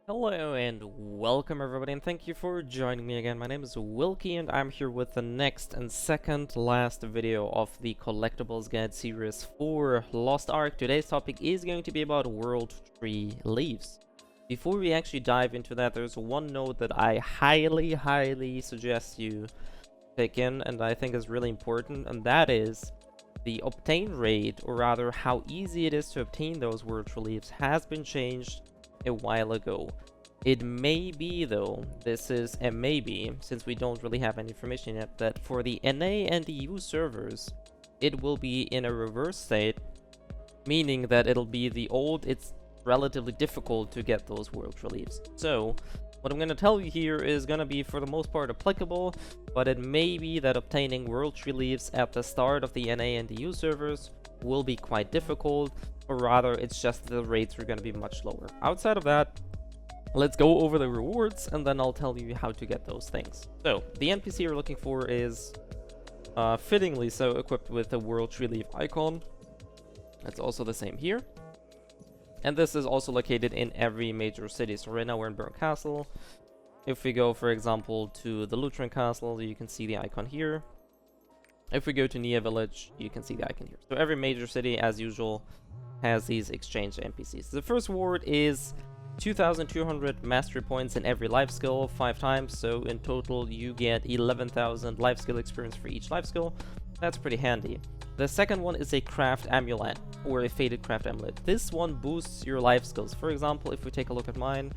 Hello and welcome everybody, and thank you for joining me again. My name is Wilkie and I'm here with the next and second last video of the Collectibles Guide series for Lost Ark. Today's topic is going to be about World Tree Leaves. Before we actually dive into that, there's one note that I highly suggest you take in, and I think is really important, and that is the obtain rate, or rather how easy it is to obtain those World Tree Leaves, has been changed a while ago. It may be, though, this is a maybe, since we don't really have any information yet, that for the NA and the EU servers, it will be in a reverse state, meaning that it'll be the old, it's relatively difficult to get those World Tree Leaves. So, what I'm going to tell you here is going to be for the most part applicable, but it may be that obtaining World Tree Leaves at the start of the NA and the EU servers will be quite difficult, or rather it's just the rates are going to be much lower. Outside of that, let's go over the rewards and then I'll tell you how to get those things. So the NPC you're looking for is fittingly so equipped with the World Tree Leaf icon. That's also the same here, and this is also located in every major city. So right now we're in Burn Castle. If we go, for example, to the Lutrin Castle, you can see the icon here. If we go to Nia Village, you can see the icon here. So every major city, as usual, has these exchange NPCs. The first reward is 2,200 mastery points in every life skill 5 times, so in total you get 11,000 life skill experience for each life skill. That's pretty handy. The second one is a craft amulet, or a faded craft amulet. This one boosts your life skills. For example, if we take a look at mine,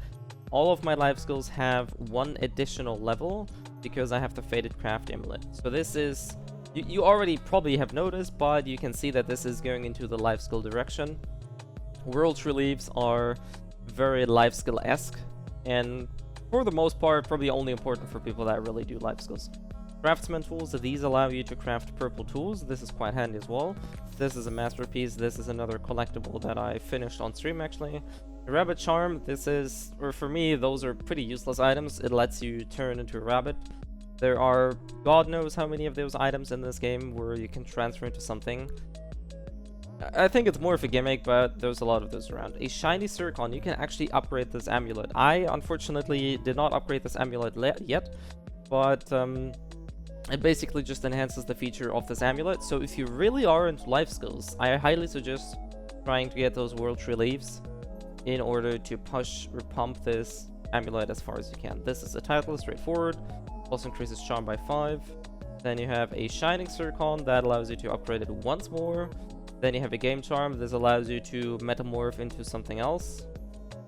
all of my life skills have one additional level because I have the faded craft amulet. So this is, you already probably have noticed, but you can see that this is going into the life skill direction. World Tree Leaves are very life skill-esque, and for the most part probably only important for people that really do life skills. Craftsman tools, these allow you to craft purple tools. This is quite handy as well. This is a masterpiece. This is another collectible that I finished on stream actually. Rabbit charm, this is, or for me, those are pretty useless items. It lets you turn into a rabbit. There are god knows how many of those items in this game where you can transfer into something. I think it's more of a gimmick, but there's a lot of those around. A shiny zircon, you can actually upgrade this amulet. I unfortunately did not upgrade this amulet yet, but it basically just enhances the feature of this amulet. So if you really are into life skills, I highly suggest trying to get those World Tree Leaves in order to push or pump this amulet as far as you can. This is a title, straightforward, also increases charm by 5. Then you have a shining zircon that allows you to upgrade it once more. Then you have a game charm. This allows you to metamorph into something else.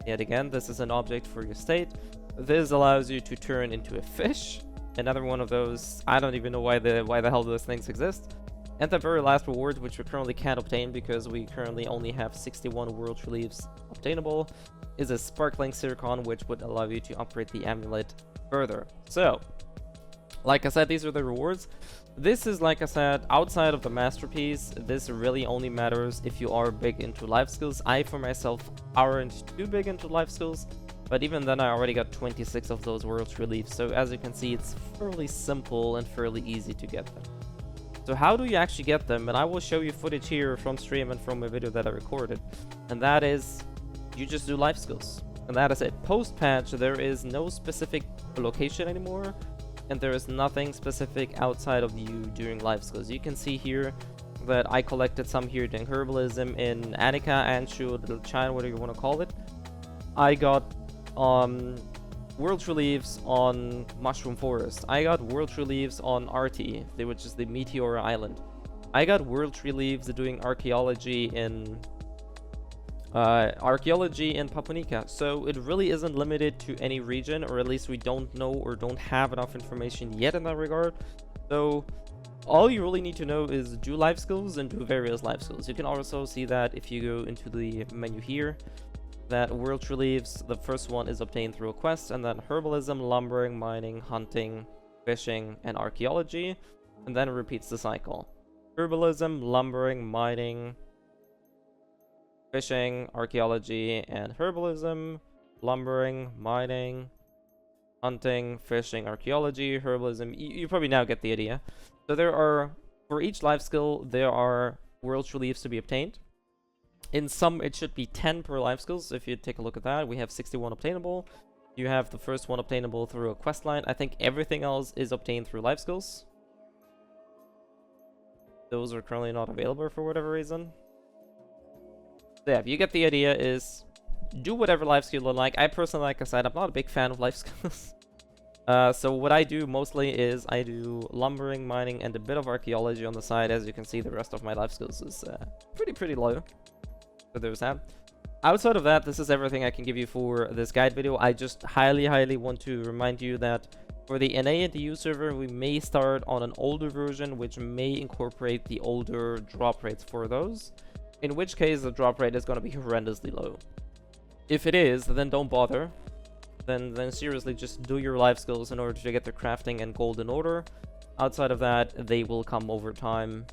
Yet again, this is an object for your state. This allows you to turn into a fish. Another one of those, I don't even know why the hell those things exist. And the very last reward, which we currently can't obtain because we currently only have 61 World Tree Leaves obtainable, is a sparkling zircon, which would allow you to upgrade the amulet further. So, like I said, these are the rewards. This is, like I said, outside of the masterpiece. This really only matters if you are big into life skills. I, for myself, aren't too big into life skills, but even then I already got 26 of those World Tree Leaves. So as you can see, it's fairly simple and fairly easy to get them. So how do you actually get them? And I will show you footage here from stream and from a video that I recorded. And that is, you just do life skills. And that is it. Post-patch, there is no specific location anymore. And there is nothing specific outside of you doing life skills. You can see here that I collected some here doing herbalism in Attica, Anshu, Little China, whatever you want to call it. I got World Tree Leaves on Mushroom Forest. I got World Tree Leaves on Arti, which is the Meteor Island. I got World Tree Leaves doing archaeology in Papua New Guinea. So it really isn't limited to any region, or at least we don't know or don't have enough information yet in that regard. So all you really need to know is do life skills and do various life skills. You can also see that if you go into the menu here, that World Tree Leaves, the first one is obtained through a quest, and then herbalism, lumbering, mining, hunting, fishing, and archaeology, and then it repeats the cycle. Herbalism, lumbering, mining, fishing, archaeology, and herbalism, lumbering, mining, hunting, fishing, archaeology, herbalism. You probably now get the idea. So there are, for each life skill, there are World Tree Leaves to be obtained. In sum, it should be 10 per life skills. If you take a look at that, we have 61 obtainable. You have the first one obtainable through a quest line. I think everything else is obtained through life skills. Those are currently not available for whatever reason. So yeah, you get the idea, is do whatever life skill you like. I personally, like I said, I'm not a big fan of life skills. So what I do mostly is I do lumbering, mining, and a bit of archaeology on the side. As you can see, the rest of my life skills is pretty low. So there's that. Outside of that, this is everything I can give you for this guide video. I just highly want to remind you that for the NA and the EU server, we may start on an older version, which may incorporate the older drop rates for those. In which case, the drop rate is going to be horrendously low. If it is, then don't bother. Then seriously, just do your life skills in order to get the crafting and gold in order. Outside of that, they will come over time.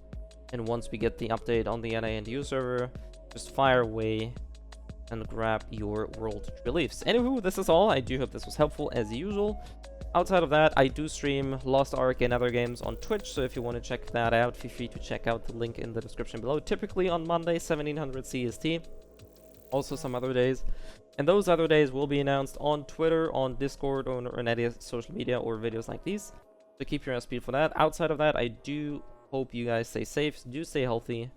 And once we get the update on the NA and EU server, just fire away and grab your world reliefs. Anywho, this is all. I do hope this was helpful as usual. Outside of that, I do stream Lost Ark and other games on Twitch, so if you want to check that out, feel free to check out the link in the description below. Typically on Monday, 1700 CST. Also some other days. And those other days will be announced on Twitter, on Discord, or on any social media or videos like these. So keep your eyes peeled for that. Outside of that, I do hope you guys stay safe, do stay healthy,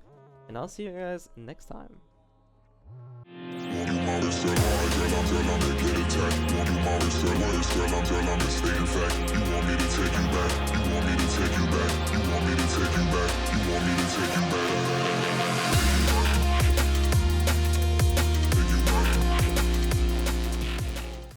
and I'll see you guys next time. I'm